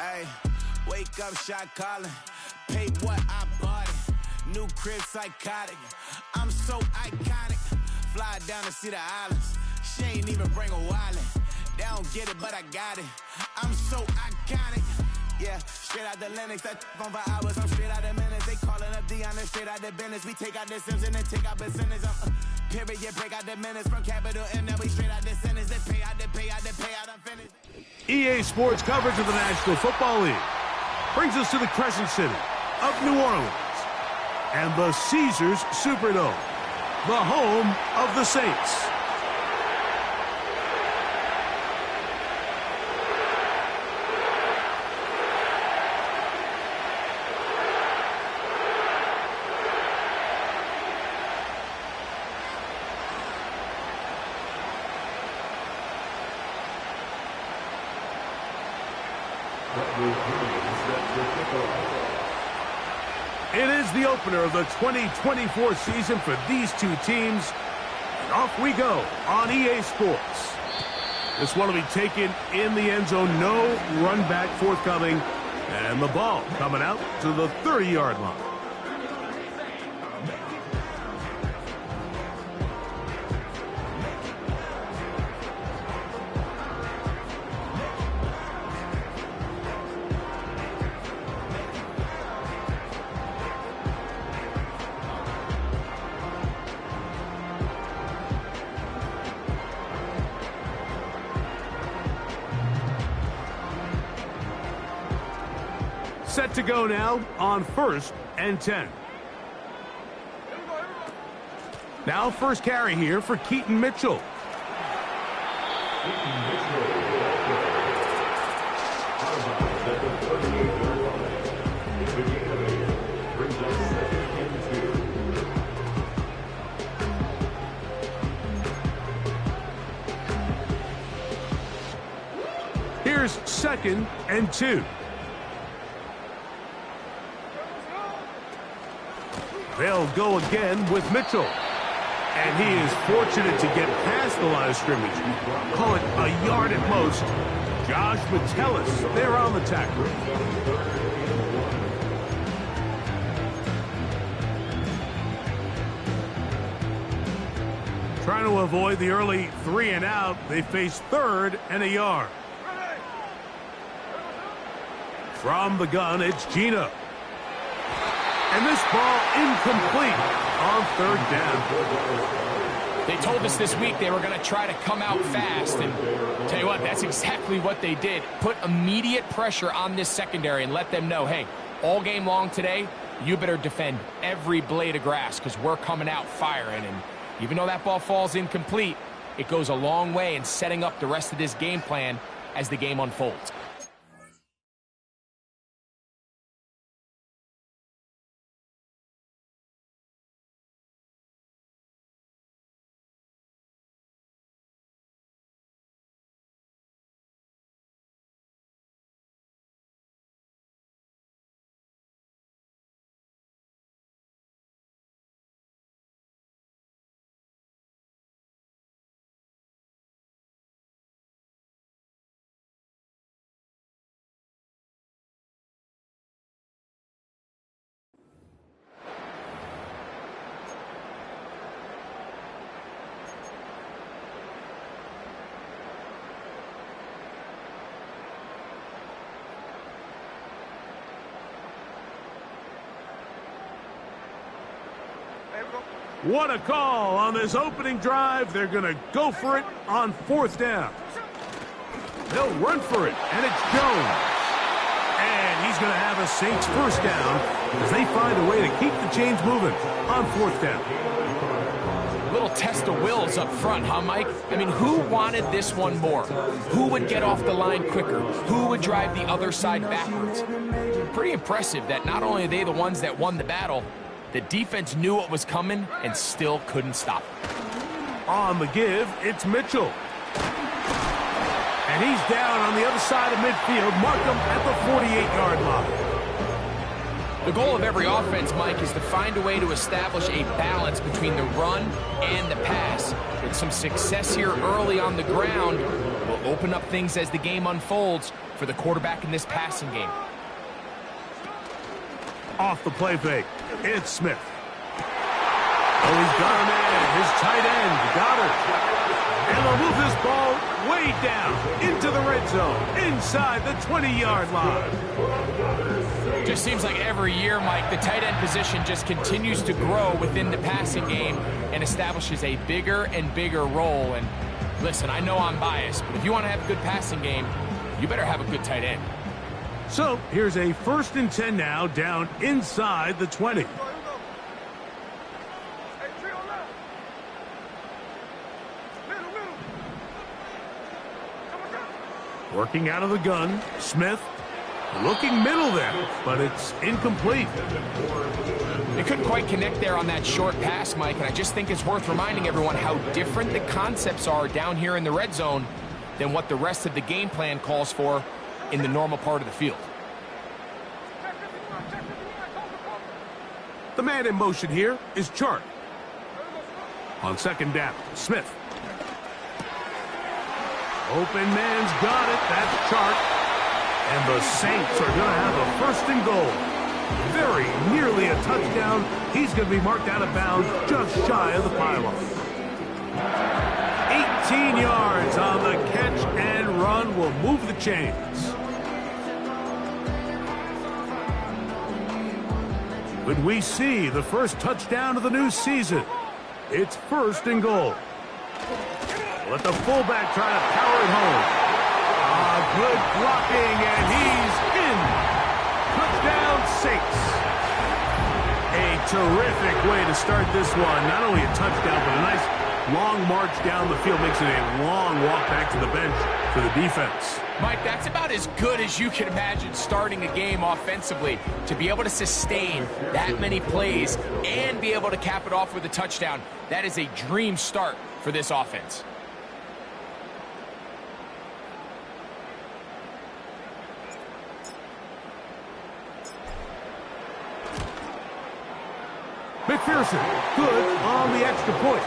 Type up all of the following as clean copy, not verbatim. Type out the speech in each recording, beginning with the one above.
Hey, wake up, shot calling. Pay what I bought it. New crib psychotic. I'm so iconic. Fly down to see the islands. She ain't even bring a wallet. They don't get it, but I got it. I'm so iconic. Yeah, straight out the Linux. That on for hours. I'm straight out the minutes. They calling up Dion and straight out the business. We take out the Sims and then take out percentage. Period, break out the minutes from capital M. Now we straight out the sentence. They pay out, they pay out, they pay out. I'm finished. EA Sports coverage of the National Football League brings us to the Crescent City of New Orleans and the Caesars Superdome, the home of the Saints. It is the opener of the 2024 season for these two teams. And off we go on EA Sports. This one will be taken in the end zone. No run back forthcoming. And the ball coming out to the 30-yard line. Set to go now on 1st and 10. Now first carry here for Keaton Mitchell. Here's 2nd and 2. They'll go again with Mitchell. And he is fortunate to get past the line of scrimmage. Call it a yard at most. Josh Metellus there on the tackle. Trying to avoid the early 3 and out. They face 3rd and a yard. From the gun, it's Gino. And this ball incomplete on 3rd down. They told us this week they were going to try to come out fast. And tell you what, that's exactly what they did. Put immediate pressure on this secondary and let them know, hey, all game long today, you better defend every blade of grass because we're coming out firing. And even though that ball falls incomplete, it goes a long way in setting up the rest of this game plan as the game unfolds. What a call on this opening drive. They're going to go for it on 4th down. They'll run for it, and it's Jones. And he's going to have a Saints first down as they find a way to keep the chains moving on 4th down. A little test of wills up front, huh, Mike? I mean, who wanted this one more? Who would get off the line quicker? Who would drive the other side backwards? Pretty impressive that not only are they the ones that won the battle, the defense knew what was coming and still couldn't stop it. On the give, it's Mitchell. And he's down on the other side of midfield. Mark him at the 48-yard line. The goal of every offense, Mike, is to find a way to establish a balance between the run and the pass. With some success here early on the ground, will open up things as the game unfolds for the quarterback in this passing game. Off the play fake, it's Smith. Oh, he's got a man, his tight end, Goddard. And they'll move this ball way down into the red zone, inside the 20-yard line. Just seems like every year, Mike, the tight end position just continues to grow within the passing game and establishes a bigger and bigger role. And listen, I know I'm biased, but if you want to have a good passing game, you better have a good tight end. So here's a 1st and 10 now, down inside the 20. Working out of the gun, Smith looking middle there, but it's incomplete. They couldn't quite connect there on that short pass, Mike, and I just think it's worth reminding everyone how different the concepts are down here in the red zone than what the rest of the game plan calls for in the normal part of the field. The man in motion here is Chark. On 2nd down, Smith. Open man's got it. That's Chark. And the Saints are going to have a 1st and goal. Very nearly a touchdown. He's going to be marked out of bounds just shy of the pylon. 18 yards on the catch and run will move the chains. When we see the first touchdown of the new season, it's 1st and goal. Let the fullback try to power it home. Good blocking, and he's in. Touchdown, Saints. A terrific way to start this one. Not only a touchdown, but a nice long march down the field. Makes it a long walk back to the bench for the defense. Mike, that's about as good as you can imagine starting a game offensively. To be able to sustain that many plays and be able to cap it off with a touchdown, that is a dream start for this offense. McPherson, good on the extra point.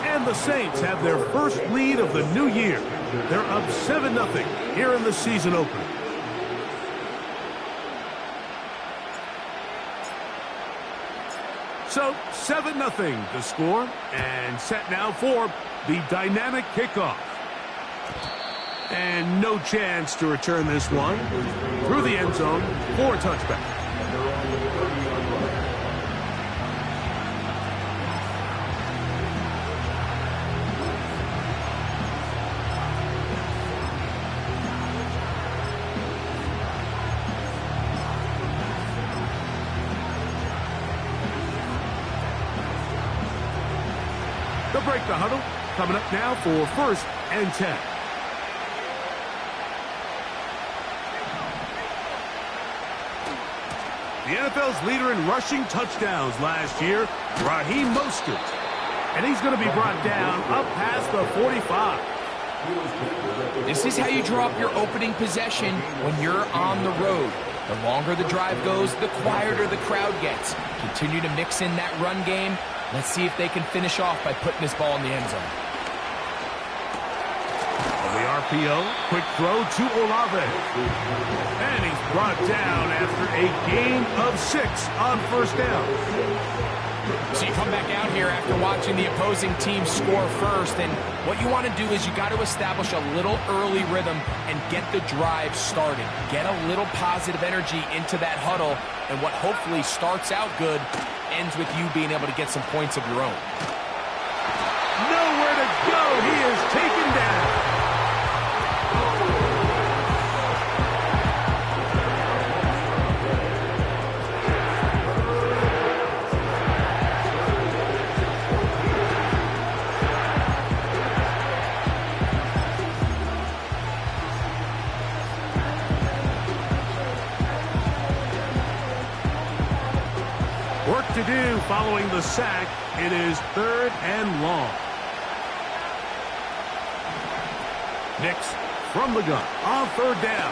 And the Saints have their first lead of the new year. They're up 7-0 here in the season opener. So 7-0 the score, and set now for the dynamic kickoff. And no chance to return this one through the end zone for a touchback. They'll break the huddle. Coming up now for 1st and 10. The NFL's leader in rushing touchdowns last year, Raheem Mostert. And he's going to be brought down up past the 45. This is how you draw up your opening possession when you're on the road. The longer the drive goes, the quieter the crowd gets. Continue to mix in that run game. Let's see if they can finish off by putting this ball in the end zone. On the RPO, quick throw to Olave. And he's brought down after a gain of 6 on 1st down. So you come back out here after watching the opposing team score first, and what you want to do is you got to establish a little early rhythm and get the drive started. Get a little positive energy into that huddle, and what hopefully starts out good ends with you being able to get some points of your own. Nowhere to go. He is taken down. Work to do following the sack. It is 3rd and long. Nix from the gun on 3rd down.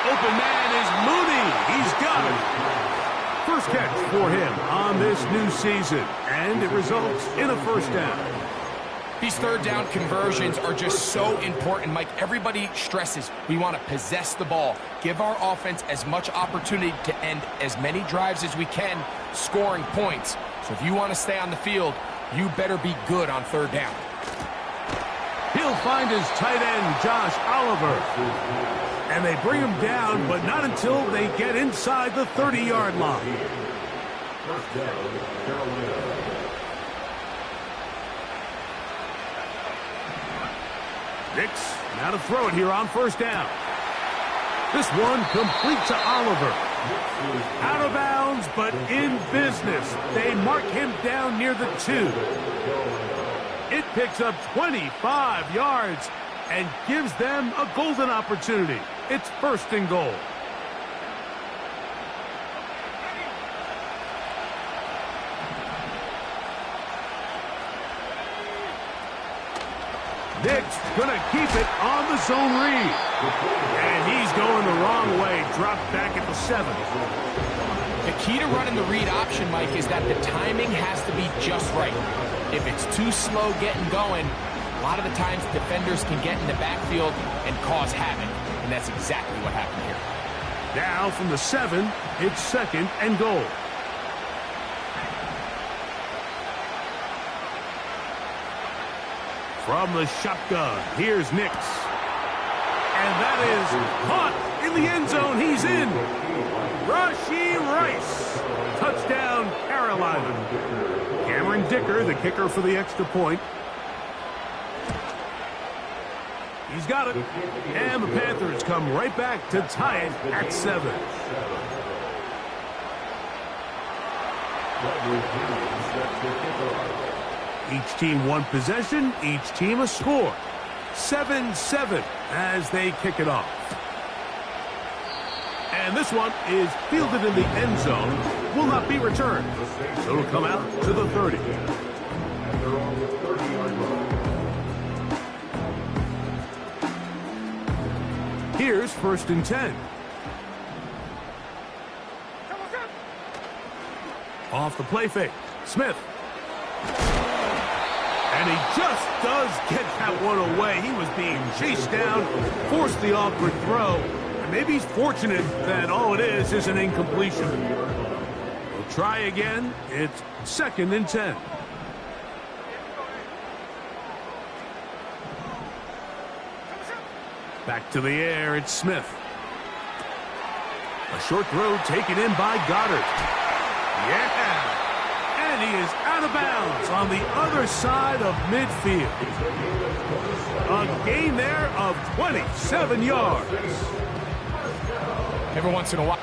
Open man is Mooney. He's got it. First catch for him on this new season, and it results in a 1st down. These third down conversions are just so important, Mike. Everybody stresses we want to possess the ball, give our offense as much opportunity to end as many drives as we can, scoring points. So if you want to stay on the field, you better be good on third down. He'll find his tight end, Josh Oliver. And they bring him down, but not until they get inside the 30-yard line. First down, Carolina. Nix, now to throw it here on first down. This one complete to Oliver. Out of bounds, but in business. They mark him down near the 2. It picks up 25 yards and gives them a golden opportunity. It's first and goal. Nick's gonna keep it on the zone read. And he's going the wrong way. Dropped back at the 7. The key to running the read option, Mike, is that the timing has to be just right. If it's too slow getting going, a lot of the times defenders can get in the backfield and cause havoc. And that's exactly what happened here. Now from the 7, it's second and goal. From the shotgun, here's Nix. And that is caught in the end zone. He's in. Rashee Rice. Touchdown, Carolina. Cameron Dicker, the kicker for the extra point. He's got it. And the Panthers come right back to tie it at 7. Each team one possession, each team a score. 7-7 as they kick it off. And this one is fielded in the end zone, will not be returned. So it'll come out to the 30. Here's first and 10. Off the play fake, Smith. And he just does get that one away. He was being chased down, forced the awkward throw. And maybe he's fortunate that all it is an incompletion. We'll try again. It's second and 10. Back to the air, it's Smith. A short throw taken in by Goddard. Yeah! And he is out of bounds on the other side of midfield. A gain there of 27 yards. Every once in a while.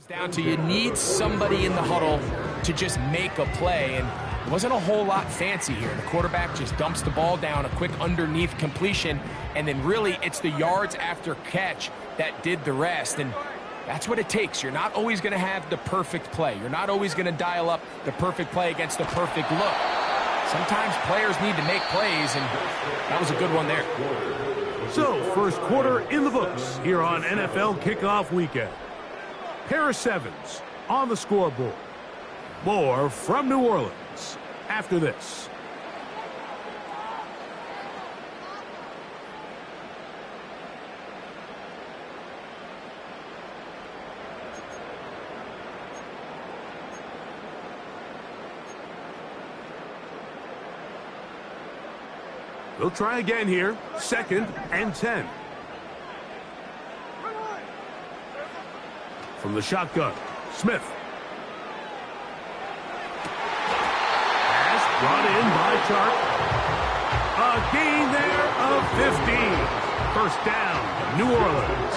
Down to you need somebody in the huddle to just make a play, and it wasn't a whole lot fancy here. The quarterback just dumps the ball down, a quick underneath completion, and then really it's the yards after catch that did the rest, and that's what it takes. You're not always going to have the perfect play. You're not always going to dial up the perfect play against the perfect look. Sometimes players need to make plays, and that was a good one there. So, first quarter in the books here on NFL Kickoff Weekend. Pair of 7s on the scoreboard. More from New Orleans after this. They'll try again here. Second and 10. From the shotgun, Smith. Pass brought in by Chark. A gain there of 15. First down, New Orleans.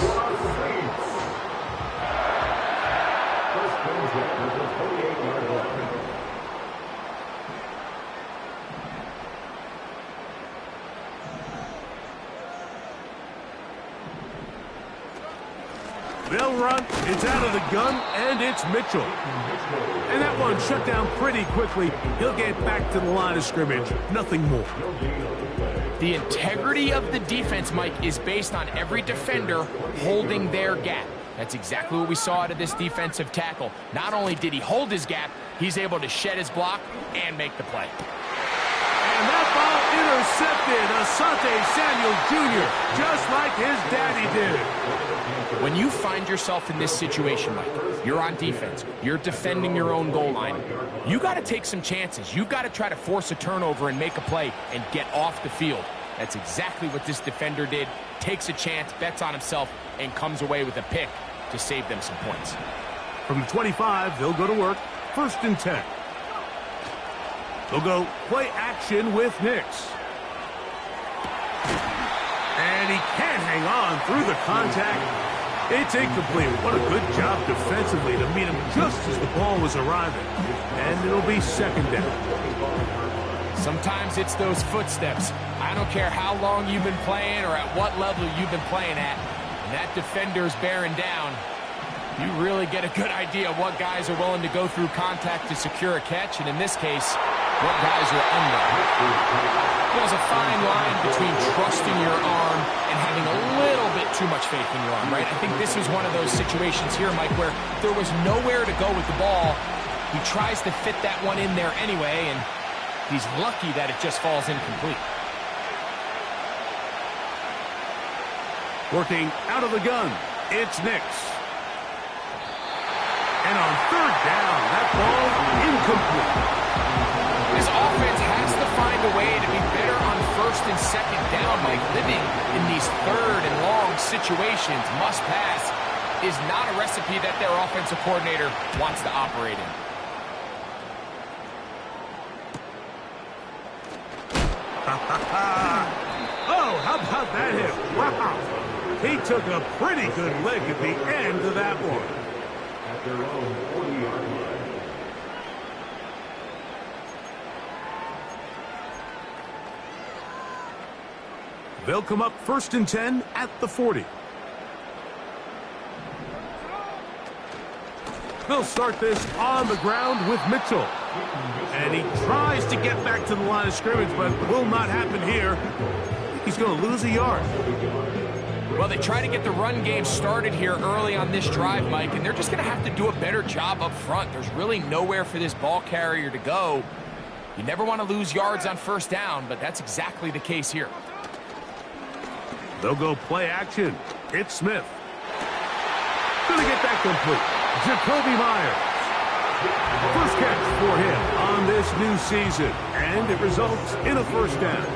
They'll run. It's out of the gun, and it's Mitchell. And that one shut down pretty quickly. He'll get back to the line of scrimmage. Nothing more. The integrity of the defense, Mike, is based on every defender holding their gap. That's exactly what we saw out of this defensive tackle. Not only did he hold his gap, he's able to shed his block and make the play. And that ball intercepted. Asante Samuel Jr., just like his daddy did. When you find yourself in this situation, Mike, you're on defense, you're defending your own goal line, you got to take some chances. You've got to try to force a turnover and make a play and get off the field. That's exactly what this defender did. Takes a chance, bets on himself, and comes away with a pick to save them some points. From the 25, they'll go to work. 1st and 10. They'll go play action with Nix. And he can't hang on through the contact. It's incomplete. What a good job defensively to meet him just as the ball was arriving. And it'll be 2nd down. Sometimes it's those footsteps. I don't care how long you've been playing or at what level you've been playing at. And that defender's bearing down. You really get a good idea of what guys are willing to go through contact to secure a catch, and in this case, what guys are unwilling. There's a fine line between trusting your arm and having a little bit too much faith in your arm, right? I think this is one of those situations here, Mike, where there was nowhere to go with the ball. He tries to fit that one in there anyway, and he's lucky that it just falls incomplete. Working out of the gun, it's Nix. And on 3rd down, that ball incomplete. This offense has to find a way to be better on 1st and 2nd down, Mike. Living in these 3rd and long situations, must pass, is not a recipe that their offensive coordinator wants to operate in. Oh, how about that hit? Wow. He took a pretty good lick at the end of that one. At their own 40-yard line. They'll come up 1st and 10 at the 40. They'll start this on the ground with Mitchell. And he tries to get back to the line of scrimmage, but will not happen here. He's going to lose a yard. Well, they try to get the run game started here early on this drive, Mike, and they're just going to have to do a better job up front. There's really nowhere for this ball carrier to go. You never want to lose yards on 1st down, but that's exactly the case here. They'll go play action. It's Smith. Going to get that complete. Jacoby Myers. First catch for him on this new season, and it results in a 1st down.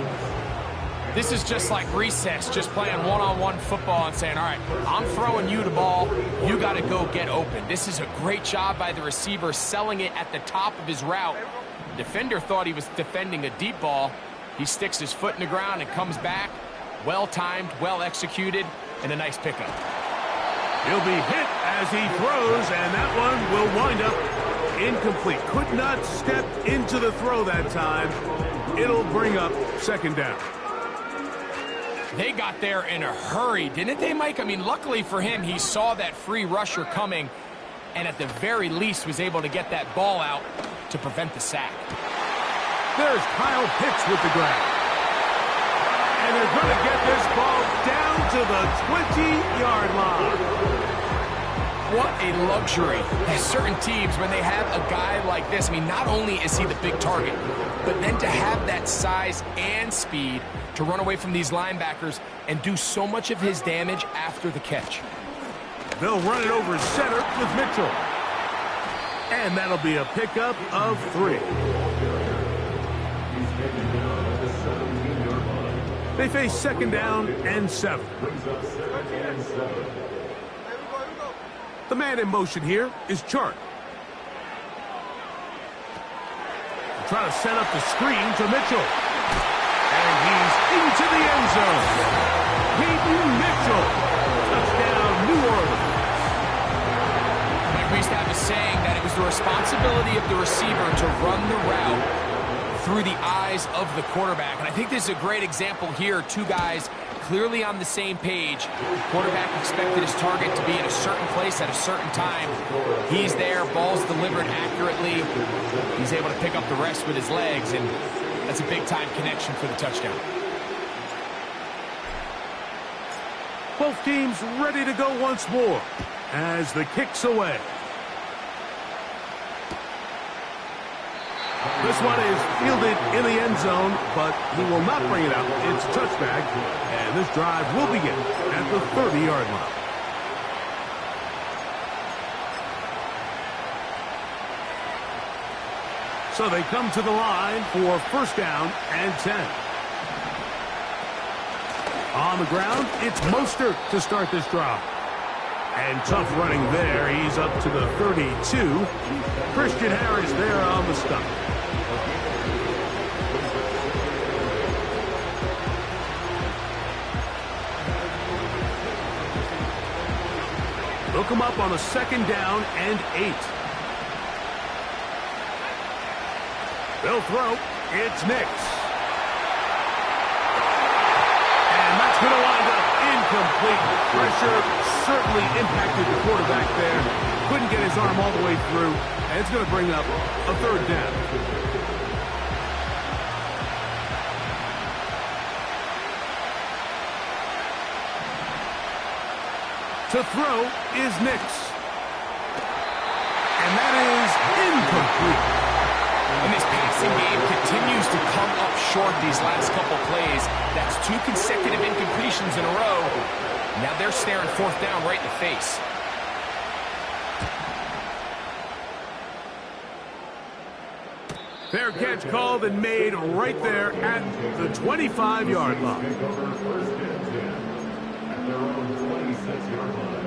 This is just like recess, just playing one-on-one football and saying, all right, I'm throwing you the ball. You got to go get open. This is a great job by the receiver selling it at the top of his route. The defender thought he was defending a deep ball. He sticks his foot in the ground and comes back. Well-timed, well-executed, and a nice pickup. He'll be hit as he throws, and that one will wind up incomplete. Could not step into the throw that time. It'll bring up 2nd down. They got there in a hurry, didn't they, Mike? I mean, luckily for him, he saw that free rusher coming and at the very least was able to get that ball out to prevent the sack. There's Kyle Pitts with the grab. And they're going to get this ball down to the 20-yard line. What a luxury. There's certain teams, when they have a guy like this, I mean, not only is he the big target, but then to have that size and speed to run away from these linebackers and do so much of his damage after the catch. They'll run it over center with Mitchell. And that'll be a pickup of 3. They face 2nd down and 7. The man in motion here is Chart. Try to set up the screen to Mitchell. And he's into the end zone. Peyton Mitchell. Touchdown, New Orleans. Mike, we used to have a saying that it was the responsibility of the receiver to run the route through the eyes of the quarterback. And I think this is a great example here. 2 guys clearly on the same page. Quarterback expected his target to be in a certain place at a certain time. He's there, ball's delivered accurately. He's able to pick up the rest with his legs, and that's a big-time connection for the touchdown. Both teams ready to go once more as the kick's away. This one is fielded in the end zone, but he will not bring it out. It's touchback, and this drive will begin at the 30-yard line. So they come to the line for first down and 10. On the ground, it's Mostert to start this drive. And tough running there. He's up to the 32. Christian Harris there on the stop. Look him up on a second down and 8. They'll throw. It's Nix. And that's going to wind up incomplete. Pressure certainly impacted the quarterback there. Couldn't get his arm all the way through. And it's going to bring up a third down. To throw is Nix. And that is incomplete. And this passing game continues to come up short these last couple plays. That's 2 consecutive incompletions in a row. Now they're staring fourth down right in the face. Fair catch called and made right there at the 25-yard line. At their own 26-yard line.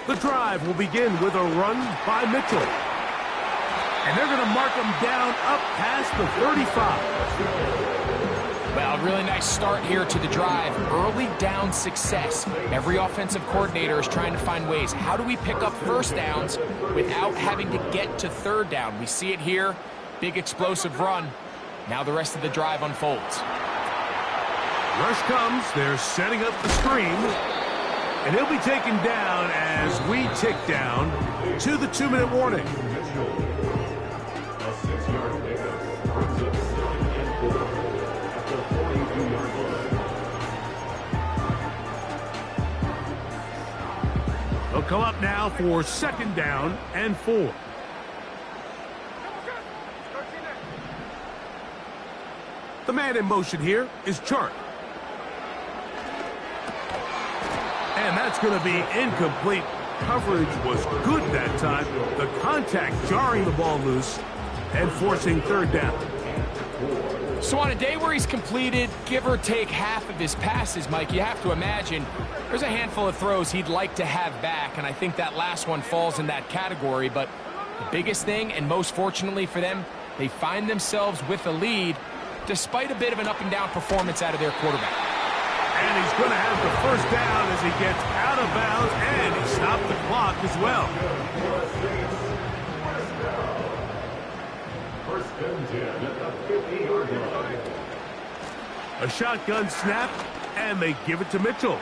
The drive will begin with a run by Mitchell. And they're going to mark him down up past the 35. Well, really nice start here to the drive. Early down success. Every offensive coordinator is trying to find ways. How do we pick up first downs without having to get to third down? We see it here. Big explosive run. Now the rest of the drive unfolds. Rush comes. They're setting up the screen. And he'll be taken down as we tick down to the 2-minute warning. A 6-yard pickup brings up 2nd and 4 at the 42-yard line. They'll come up now for 2nd down and 4. The man in motion here is Chark. And that's going to be incomplete. Coverage was good that time. The contact jarring the ball loose and forcing third down. So on a day where he's completed, give or take half of his passes, Mike, you have to imagine there's a handful of throws he'd like to have back, and I think that last one falls in that category. But the biggest thing, and most fortunately for them, they find themselves with a lead despite a bit of an up-and-down performance out of their quarterback. And he's going to have the first down as he gets out of bounds, and he stopped the clock as well. First and 10 at the 50-yard line. A shotgun snap, and they give it to Mitchell.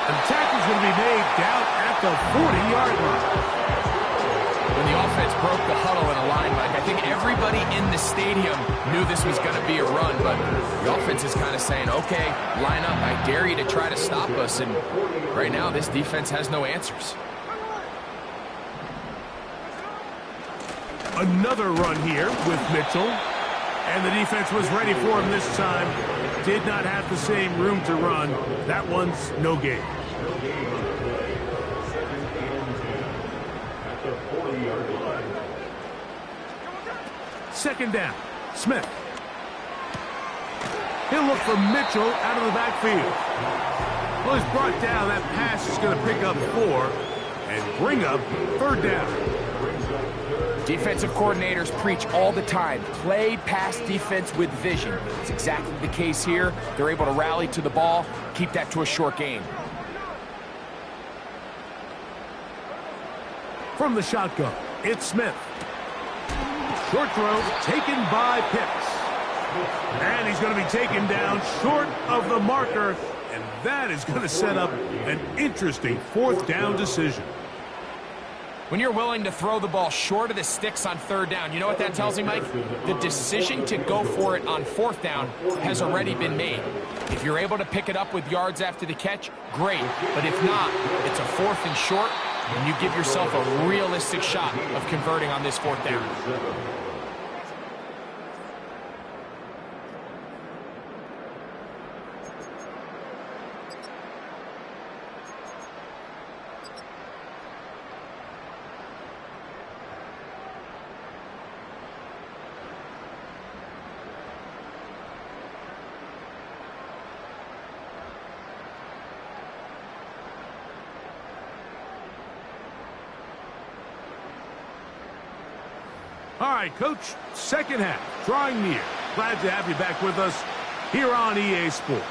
And the tackle's going to be made down at the 40-yard line. When the offense broke the huddle in a line, Mike, I think everybody in the stadium knew this was going to be a run, but the offense is kind of saying, okay, line up, I dare you to try to stop us, and right now this defense has no answers. Another run here with Mitchell, and the defense was ready for him this time. Did not have the same room to run. That one's no gain. At the 40-yard line. 2nd down. Smith. He'll look for Mitchell out of the backfield. Well, he's brought down. That pass is going to pick up 4 and bring up third down. Defensive coordinators preach all the time, play pass defense with vision. It's exactly the case here. They're able to rally to the ball, keep that to a short gain. From the shotgun, it's Smith. Short throw taken by Pitts. And he's going to be taken down short of the marker, and that is going to set up an interesting fourth down decision. When you're willing to throw the ball short of the sticks on third down, you know what that tells me, Mike? The decision to go for it on fourth down has already been made. If you're able to pick it up with yards after the catch, great. But if not, it's a fourth and short, and you give yourself a realistic shot of converting on this fourth down. All right, Coach, second half, drawing near. Glad to have you back with us here on EA Sports.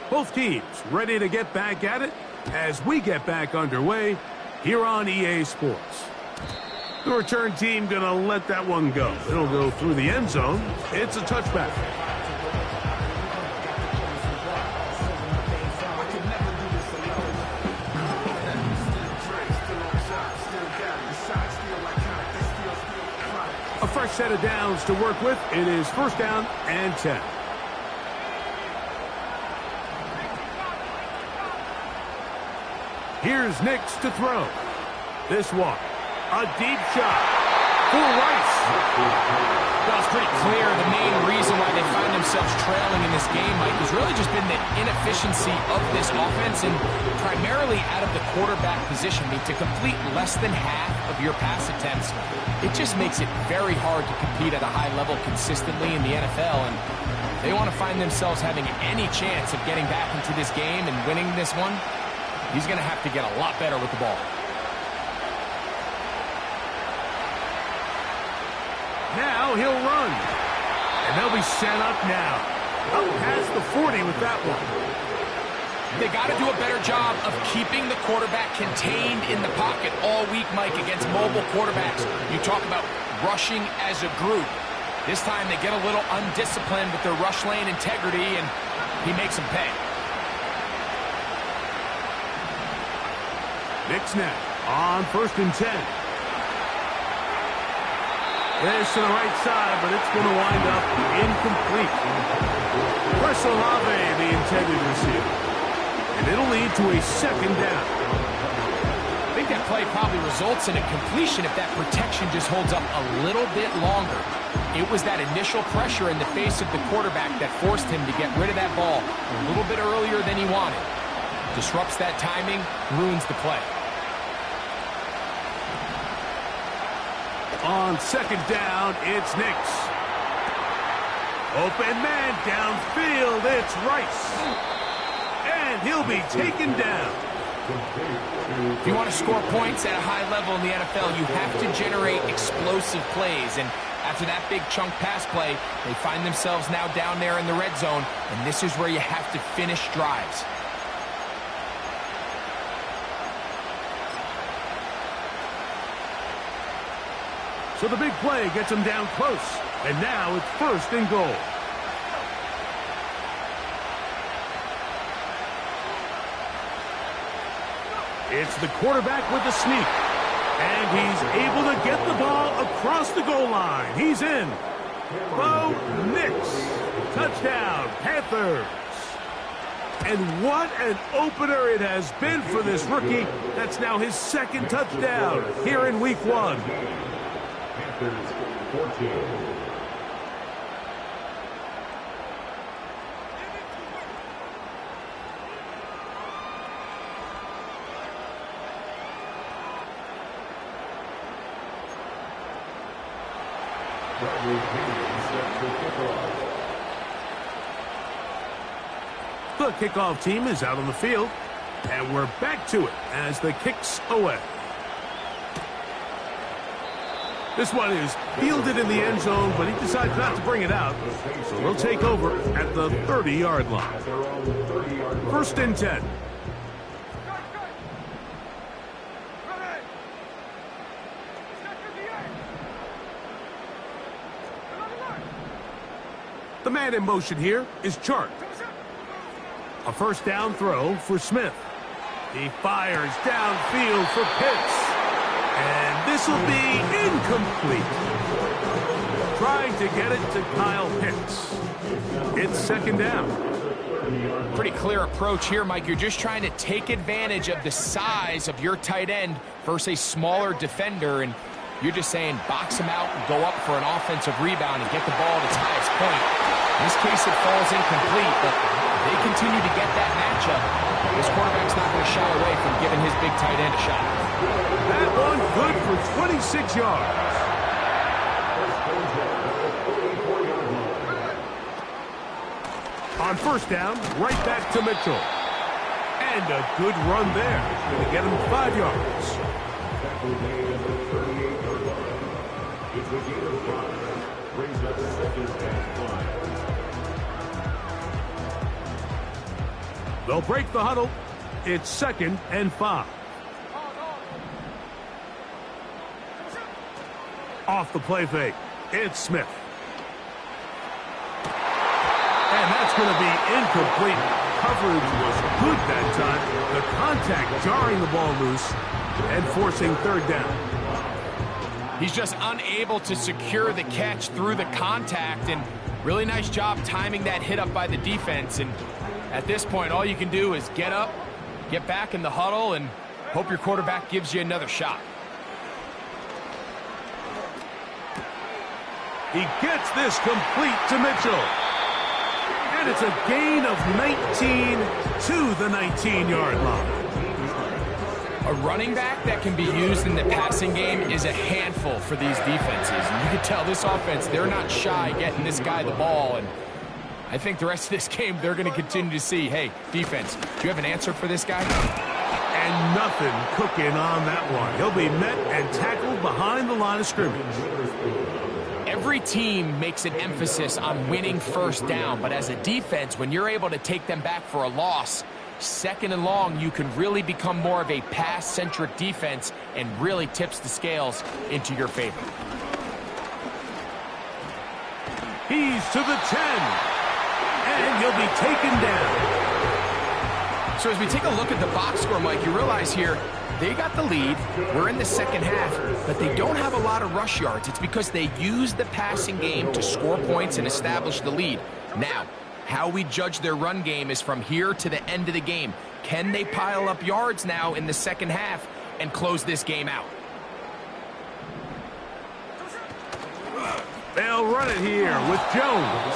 Both teams ready to get back at it as we get back underway here on EA Sports. The return team going to let that one go. It'll go through the end zone. It's a touchback. A fresh set of downs to work with. It is first down and 10. Here's Nix to throw. This one, a deep shot for Rice. Well, it's pretty clear the main reason why they find themselves trailing in this game, Mike, has really just been the inefficiency of this offense and primarily out of the quarterback position. I mean, to complete less than half of your pass attempts, it just makes it very hard to compete at a high level consistently in the NFL, and they want to find themselves having any chance of getting back into this game and winning this one. He's going to have to get a lot better with the ball. Now he'll run. And they'll be set up now. Up past the 40 with that one. They got to do a better job of keeping the quarterback contained in the pocket all week, Mike, against mobile quarterbacks. You talk about rushing as a group. This time they get a little undisciplined with their rush lane integrity, and he makes them pay. Nix now on first and 10. This to the right side, but it's going to wind up incomplete. Chris Olave, the intended receiver. And it'll lead to a second down. I think that play probably results in a completion if that protection just holds up a little bit longer. It was that initial pressure in the face of the quarterback that forced him to get rid of that ball a little bit earlier than he wanted. Disrupts that timing, ruins the play. On second down, it's Nix. Open man downfield, it's Rice. And he'll be taken down. If you want to score points at a high level in the NFL, you have to generate explosive plays. And after that big chunk pass play, they find themselves now down there in the red zone. And this is where you have to finish drives. So the big play gets him down close. And now it's first and goal. It's the quarterback with the sneak. And he's able to get the ball across the goal line. He's in. Bo Nix. Touchdown, Panthers. And what an opener it has been for this rookie. That's now his second touchdown here in week 1. Panthers 14. The kickoff team is out on the field. And we're back to it as the kick's away. This one is fielded in the end zone, but he decides not to bring it out. So they'll take over at the 30-yard line. 1st and 10. The man in motion here is Chart. A 1st down throw for Smith. He fires downfield for Pitts. And this will be incomplete. Trying to get it to Kyle Pitts. It's 2nd down. Pretty clear approach here, Mike. You're just trying to take advantage of the size of your tight end versus a smaller defender, and you're just saying box him out and go up for an offensive rebound and get the ball at its highest point. In this case, it falls incomplete, but they continue to get that matchup. This quarterback's not going to shy away from giving his big tight end a shot. That one good for 26 yards. On 1st down, right back to Mitchell. And a good run there. Going to get him 5 yards. It's a gain of 5. Brings up 2nd and 5. They'll break the huddle. It's 2nd and 5. Off the play fake, it's Smith. And that's going to be incomplete. Coverage was good that time. The contact jarring the ball loose and forcing 3rd down. He's just unable to secure the catch through the contact, and really nice job timing that hit up by the defense. And at this point, all you can do is get up, get back in the huddle, and hope your quarterback gives you another shot. He gets this complete to Mitchell. And it's a gain of 19 to the 19-yard line. A running back that can be used in the passing game is a handful for these defenses. And you can tell this offense, they're not shy getting this guy the ball. And I think the rest of this game, they're going to continue to see, hey, defense, do you have an answer for this guy? And nothing cooking on that one. He'll be met and tackled behind the line of scrimmage. Every team makes an emphasis on winning 1st down, but as a defense, when you're able to take them back for a loss, 2nd and long, you can really become more of a pass-centric defense and really tips the scales into your favor. He's to the 10, and he'll be taken down. So as we take a look at the box score, Mike, you realize here, they got the lead. We're in the 2nd half, but they don't have a lot of rush yards. It's because they use the passing game to score points and establish the lead. Now, how we judge their run game is from here to the end of the game. Can they pile up yards now in the 2nd half and close this game out? They'll run it here with Jones.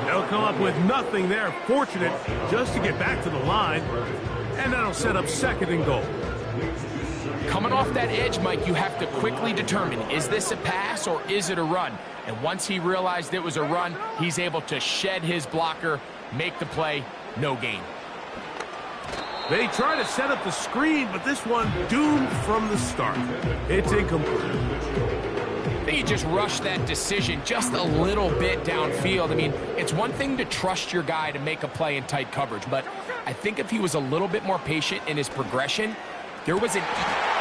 They'll come up with nothing there. Fortunate just to get back to the line. And that'll set up 2nd and goal. Coming off that edge, Mike, you have to quickly determine, is this a pass or is it a run? And once he realized it was a run, he's able to shed his blocker, make the play, no gain. They try to set up the screen, but this one doomed from the start. It's incomplete. I think he just rushed that decision just a little bit downfield. I mean, it's one thing to trust your guy to make a play in tight coverage, but I think if he was a little bit more patient in his progression, there was an...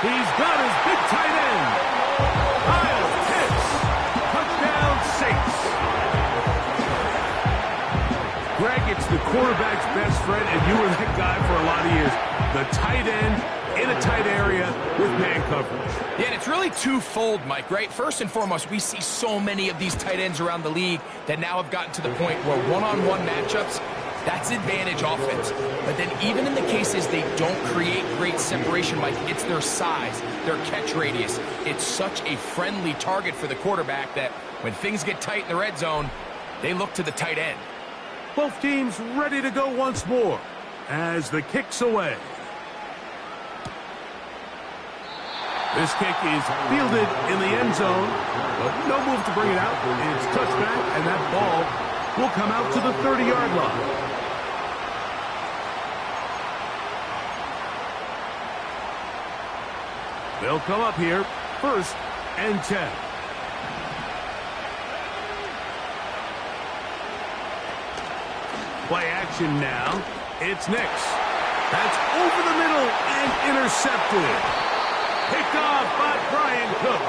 He's got his big tight end. Kyle Pitts. Touchdown, Saints. Greg, it's the quarterback's best friend, and you were that guy for a lot of years. The tight end in a tight area with man coverage. Yeah, and it's really twofold, Mike, right? First and foremost, we see so many of these tight ends around the league that now have gotten to the point where one-on-one matchups, that's advantage offense. But then even in the cases they don't create great separation, Mike, it's their size, their catch radius. It's such a friendly target for the quarterback that when things get tight in the red zone, they look to the tight end. Both teams ready to go once more as the kick's away. This kick is fielded in the end zone, but no move to bring it out. It's touchback, and that ball will come out to the 30-yard line. They'll come up here, 1st and 10. Play action now. It's Nix. That's over the middle and intercepted. Picked off by Brian Cook.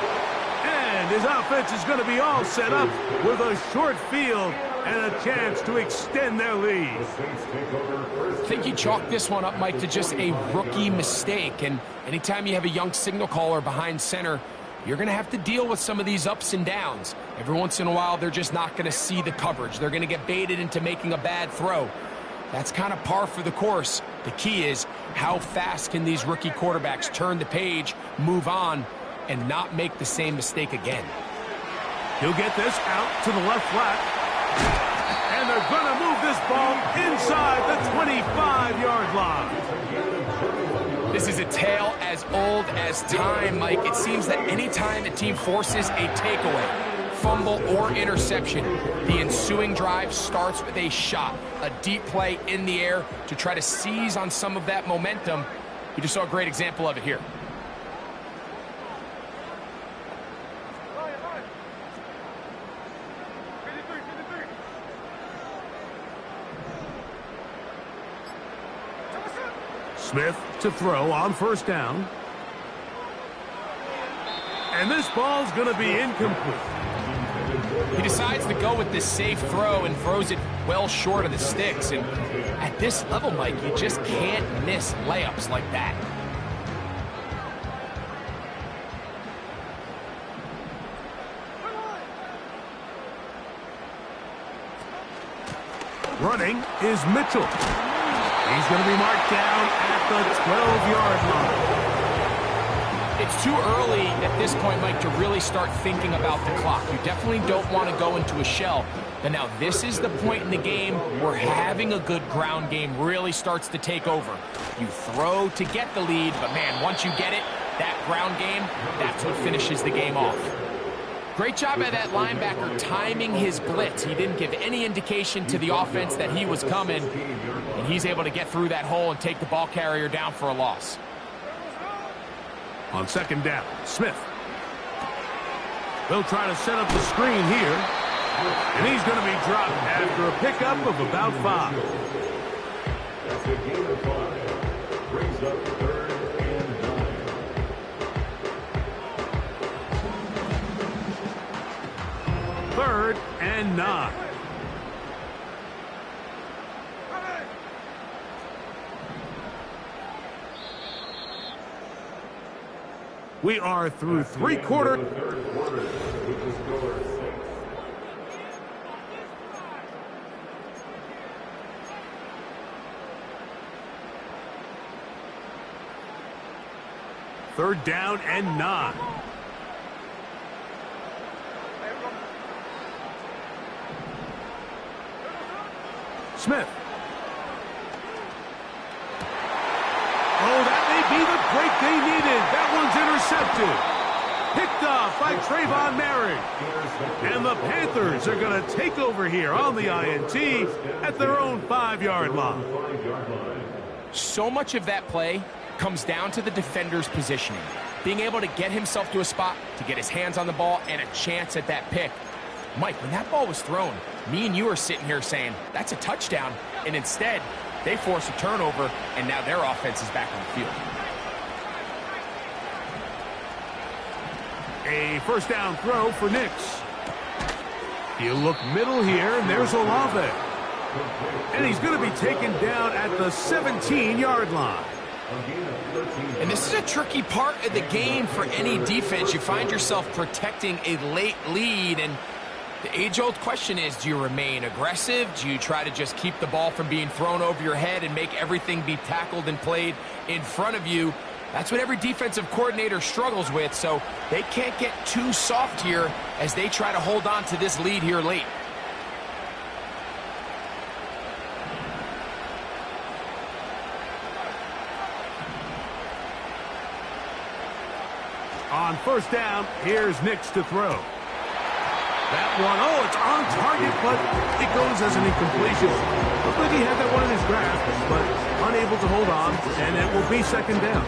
And his offense is going to be all set up with a short field and a chance to extend their lead. I think you chalk this one up, Mike, to just a rookie mistake. And anytime you have a young signal caller behind center, you're going to have to deal with some of these ups and downs. Every once in a while, they're just not going to see the coverage. They're going to get baited into making a bad throw. That's kind of par for the course. The key is how fast can these rookie quarterbacks turn the page, move on, and not make the same mistake again. He'll get this out to the left flat. And they're going to move this ball inside the 25-yard line. This is a tale as old as time, Mike. It seems that anytime a team forces a takeaway, fumble, or interception, the ensuing drive starts with a shot, a deep play in the air to try to seize on some of that momentum. We just saw a great example of it here. Smith to throw on 1st down. And this ball's going to be incomplete. He decides to go with this safe throw and throws it well short of the sticks. And at this level, Mike, you just can't miss layups like that. Running is Mitchell. He's going to be marked down at the 12-yard line. It's too early at this point, Mike, to really start thinking about the clock. You definitely don't want to go into a shell. But now this is the point in the game where having a good ground game really starts to take over. You throw to get the lead, but man, once you get it, that ground game, that's what finishes the game off. Great job by that linebacker timing his blitz. He didn't give any indication to the offense that he was coming, and he's able to get through that hole and take the ball carrier down for a loss. On 2nd down, Smith. They'll try to set up the screen here, and he's going to be dropped after a pickup of about 5. That's a gain of 5. Brings up 3rd and 9. 3rd and 9. We are through 3 quarters. Third down and 9. Smith. Oh, that may be the break they needed. That one's intercepted. Picked off by Trayvon Merrick. And the Panthers are going to take over here on the INT at their own 5-yard line. So much of that play comes down to the defender's positioning. Being able to get himself to a spot, to get his hands on the ball, and a chance at that pick. Mike, when that ball was thrown, me and you are sitting here saying, that's a touchdown. And instead, they force a turnover, and now their offense is back on the field. A 1st down throw for Nix. He'll look middle here, and there's Olave. And he's going to be taken down at the 17-yard line. And this is a tricky part of the game for any defense. You find yourself protecting a late lead, and the age-old question is, do you remain aggressive? Do you try to just keep the ball from being thrown over your head and make everything be tackled and played in front of you? That's what every defensive coordinator struggles with, so they can't get too soft here as they try to hold on to this lead here late. On 1st down, here's Nix to throw. That one, oh, it's on target, but it goes as an incompletion. Looks like he had that one in his grasp, but unable to hold on, and it will be 2nd down.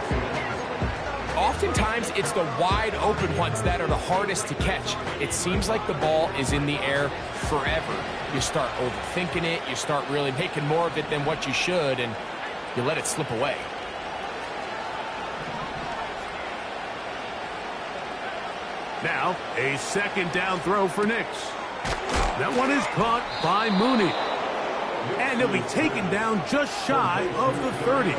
oftentimes it's the wide open ones that are the hardest to catch. It seems like the ball is in the air forever. You start overthinking it, you start really making more of it than what you should, and you let it slip away. Now, a second down throw for Knicks. That one is caught by Mooney. And he'll be taken down just shy of the 30.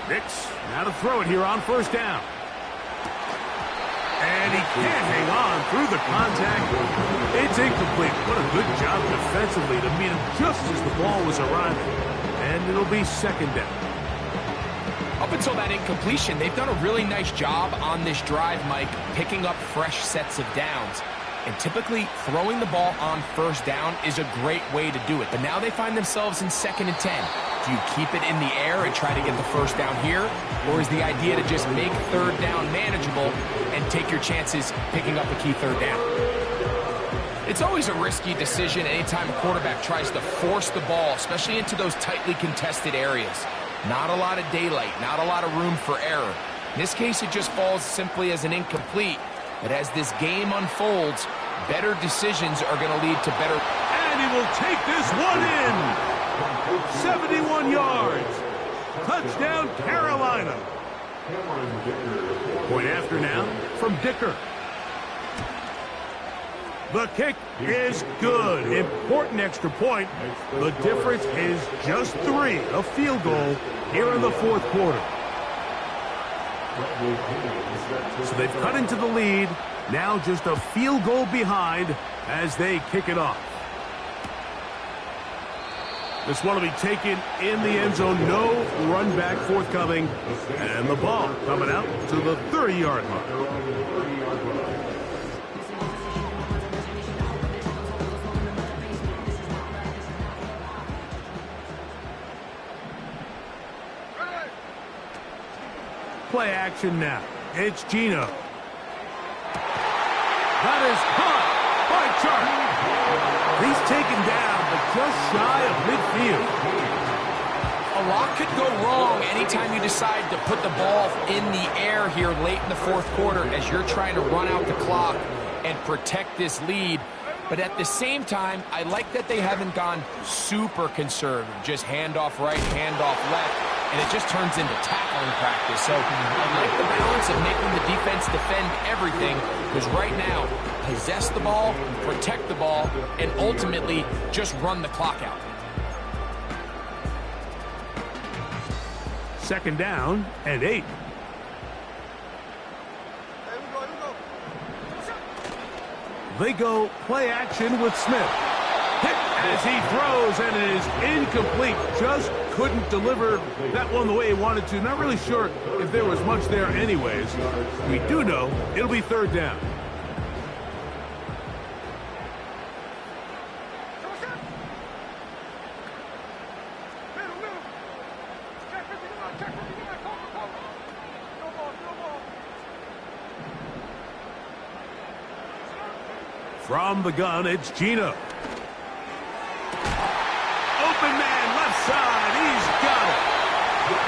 Knicks now to throw it here on first down. And he can't hang on through the contact. It's incomplete. What a good job defensively to meet him just as the ball was arriving. And it'll be second down. Up until that incompletion, they've done a really nice job on this drive, Mike, picking up fresh sets of downs. And typically, throwing the ball on first down is a great way to do it. But now they find themselves in 2nd and 10. Do you keep it in the air and try to get the first down here? Or is the idea to just make third down manageable and take your chances picking up a key third down? It's always a risky decision anytime a quarterback tries to force the ball, especially into those tightly contested areas. Not a lot of daylight, not a lot of room for error. In this case, it just falls simply as an incomplete. But as this game unfolds, better decisions are going to lead to better... And he will take this one in. 71 yards. Touchdown, Carolina. Point after now from Dicker. The kick is good. Important extra point. The difference is just 3, a field goal here in the 4th quarter. So they've cut into the lead. Now just a field goal behind as they kick it off. This one will be taken in the end zone. No run back forthcoming. And the ball coming out to the 30-yard line. Play action now. It's Gino. That is caught by Chark. He's taken down, but just shy of midfield. A lot could go wrong anytime you decide to put the ball in the air here late in the 4th quarter as you're trying to run out the clock and protect this lead. But at the same time, I like that they haven't gone super conservative. Just handoff right, handoff left. And it just turns into tackling practice. So I like the balance of making the defense defend everything, because right now, possess the ball, protect the ball, and ultimately just run the clock out. 2nd down and 8. They go play action with Smith. Hit as he throws, and it is incomplete. Just couldn't deliver that one the way he wanted to. Not really sure if there was much there anyways. We do know it'll be 3rd down. From the gun, it's Gino. Open man, left side, he's got it.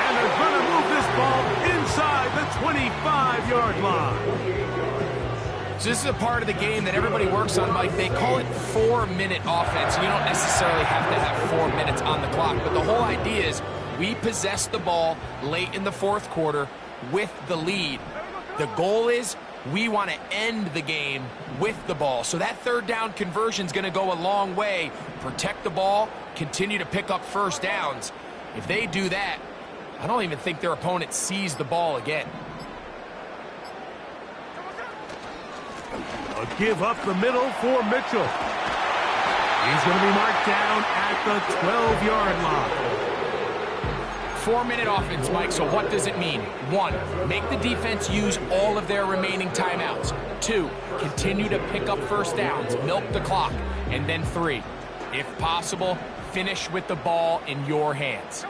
And they're going to move this ball inside the 25-yard line. So this is a part of the game that everybody works on, Mike. They call it 4-minute offense. You don't necessarily have to have 4 minutes on the clock, but the whole idea is we possess the ball late in the 4th quarter with the lead. The goal is we want to end the game with the ball. So that 3rd down conversion is going to go a long way. Protect the ball, continue to pick up first downs. If they do that, I don't even think their opponent sees the ball again. A give up the middle for Mitchell. He's going to be marked down at the 12-yard line. 4-minute offense, Mike, so what does it mean? 1, make the defense use all of their remaining timeouts. 2, continue to pick up first downs, milk the clock. And then 3, if possible, finish with the ball in your hands.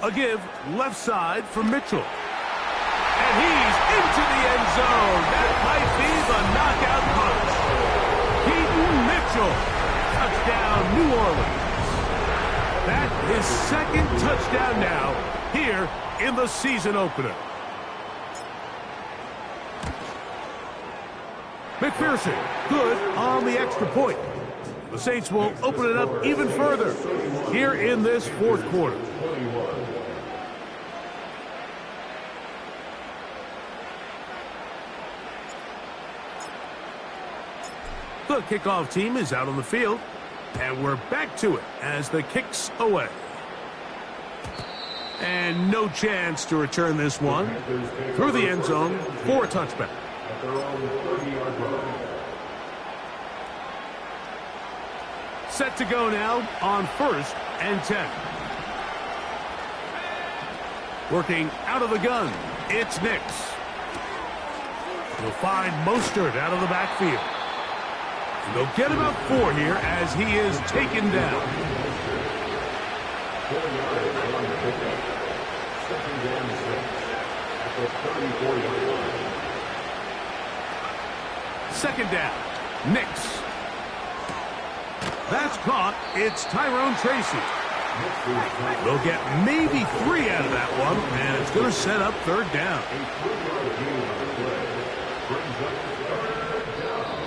A give left side for Mitchell. And he's into the end zone. That might be the knockout punch. Keaton Mitchell Touchdown, New Orleans. That is second touchdown now here in the season opener. McPherson, good on the extra point. The Saints will open it up even further here in this fourth quarter. The kickoff team is out on the field, and we're back to it as the kick's away. And no chance to return this one through the end zone for a touchback. Set to go now on 1st and 10. Working out of the gun, it's Nix. He'll find Mostert out of the backfield. And they'll get about 4 here as he is taken down. Second down, Nix. That's caught. It's Tyrone Tracy. They'll get maybe 3 out of that one, and it's going to set up 3rd down.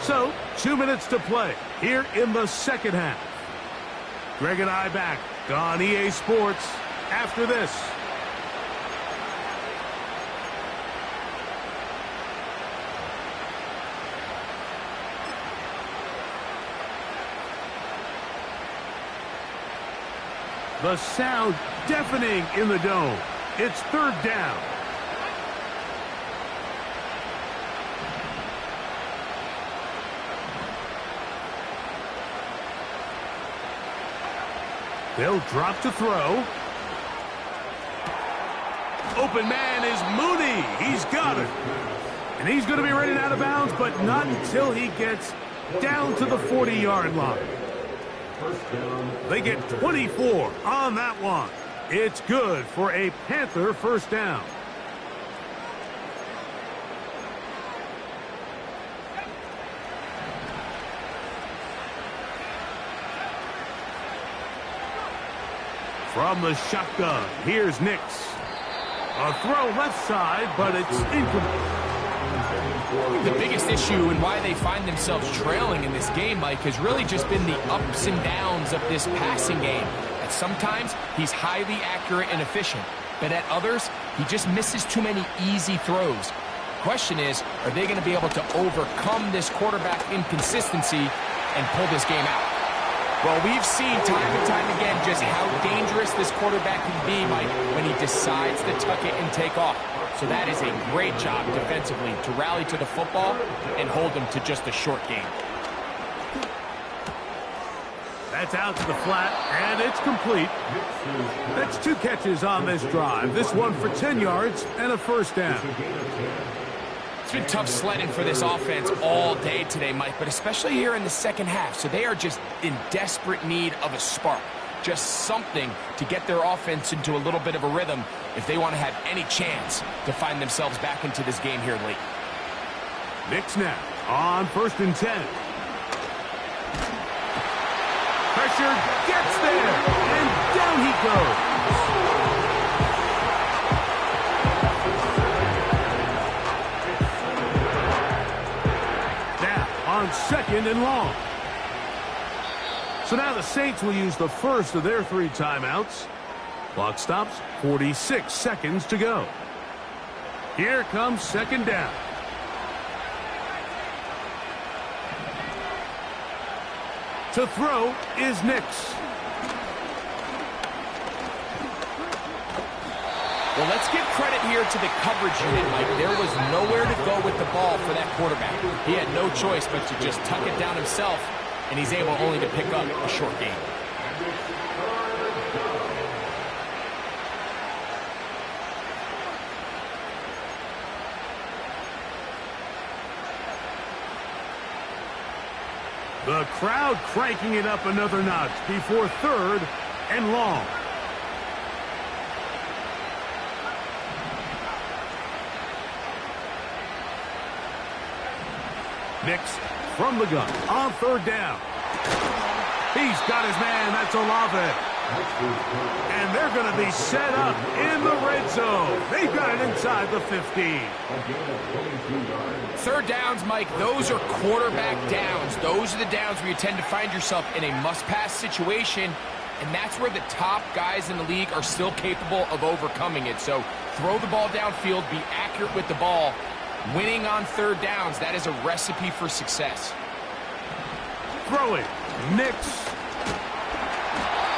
So, 2 minutes to play here in the second half. Greg and I back on EA Sports after this. The sound deafening in the dome. It's 3rd down. They'll drop to throw. Open man is Mooney. He's got it. And he's going to be running out of bounds, but not until he gets down to the 40-yard line. They get 24 on that one. It's good for a Panther first down. From the shotgun, here's Nix. A throw left side, but it's incomplete. The biggest issue and why they find themselves trailing in this game, Mike, has really just been the ups and downs of this passing game. At sometimes, he's highly accurate and efficient, but at others, he just misses too many easy throws. Question is, are they going to be able to overcome this quarterback inconsistency and pull this game out? Well, we've seen time and time again just how dangerous this quarterback can be, Mike, when he decides to tuck it and take off. So that is a great job defensively to rally to the football and hold them to just a short game. That's out to the flat, and it's complete. That's 2 catches on this drive. This one for 10 yards and a first down. It's been tough sledding for this offense all day today, Mike, but especially here in the second half. So they are just in desperate need of a spark. Just something to get their offense into a little bit of a rhythm if they want to have any chance to find themselves back into this game here late. Nix now on 1st and 10. Pressure gets there, and down he goes. Now on 2nd and long. So now the Saints will use the first of their 3 timeouts. Clock stops, 46 seconds to go. Here comes 2nd down. To throw is Nix. Well, let's give credit here to the coverage unit, Mike. There was nowhere to go with the ball for that quarterback. He had no choice but to just tuck it down himself, and he's able only to pick up a short gain. The crowd cranking it up another notch before 3rd and long. Nix from the gun on 3rd down. He's got his man. That's Olave. And they're going to be set up in the red zone. They've got it inside the 15. Third downs, Mike, those are quarterback downs. Those are the downs where you tend to find yourself in a must-pass situation, and that's where the top guys in the league are still capable of overcoming it. So throw the ball downfield, be accurate with the ball. Winning on third downs, that is a recipe for success. Throwing, Nix.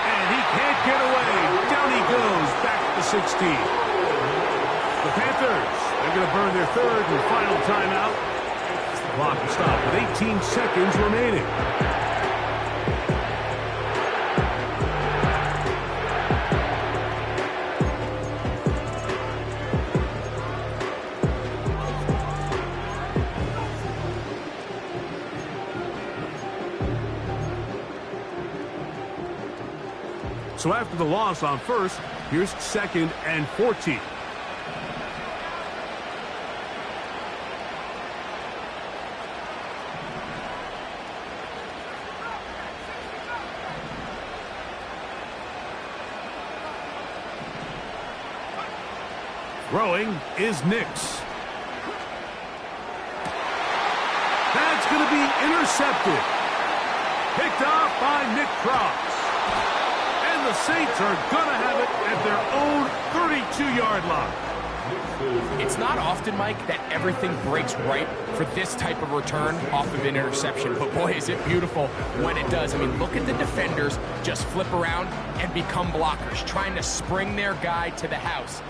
And he can't get away. Down he goes, back to the 16. The Panthers, they're going to burn their third and final timeout. The clock will stop with 18 seconds remaining. So after the loss on first, here's 2nd and 14. Throwing is Nix. That's going to be intercepted. Picked off by Nick Cross. And the Saints are going to have it at their own 32-yard line. It's not often, Mike, that everything breaks right for this type of return off of an interception. But, boy, is it beautiful when it does. I mean, look at the defenders just flip around and become blockers, trying to spring their guy to the house.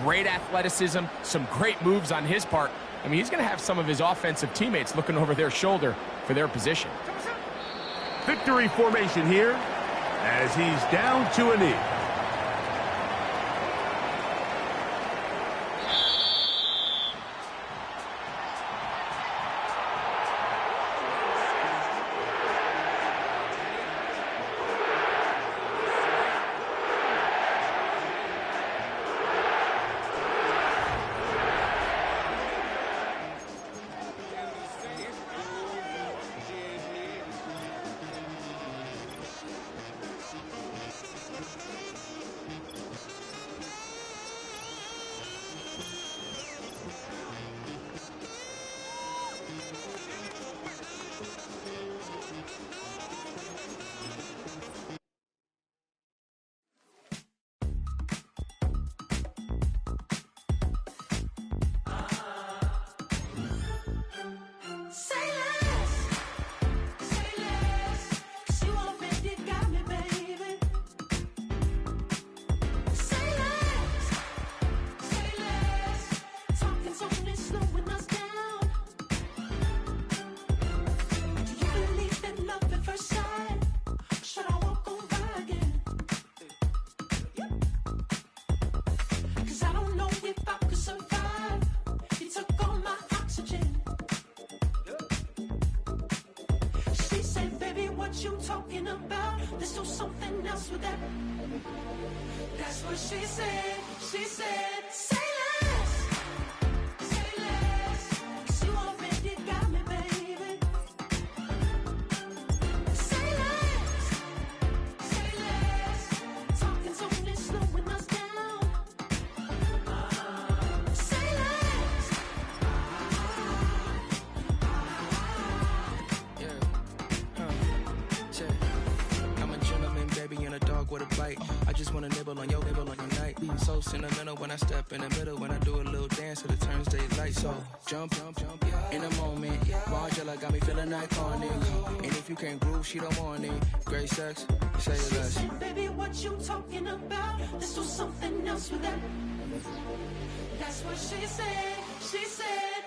Great athleticism, some great moves on his part. I mean, he's going to have some of his offensive teammates looking over their shoulder for their position. Victory formation here as he's down to a knee. You talking about? Let's do something else with that. That's what she said. She said, say less. Say less. 'Cause you already got me, baby. Say less. Say less. Talking's only slowing us down. Say less. With a bite, I just wanna nibble on your night. So sentimental when I step in the middle, when I do a little dance till it turns daylight. So jump, in a moment. Margella got me feeling iconic. And if you can't groove, she don't want it. Great sex, say less. She said, baby, what you talking about? Let's do something else with that. That's what she said. She said.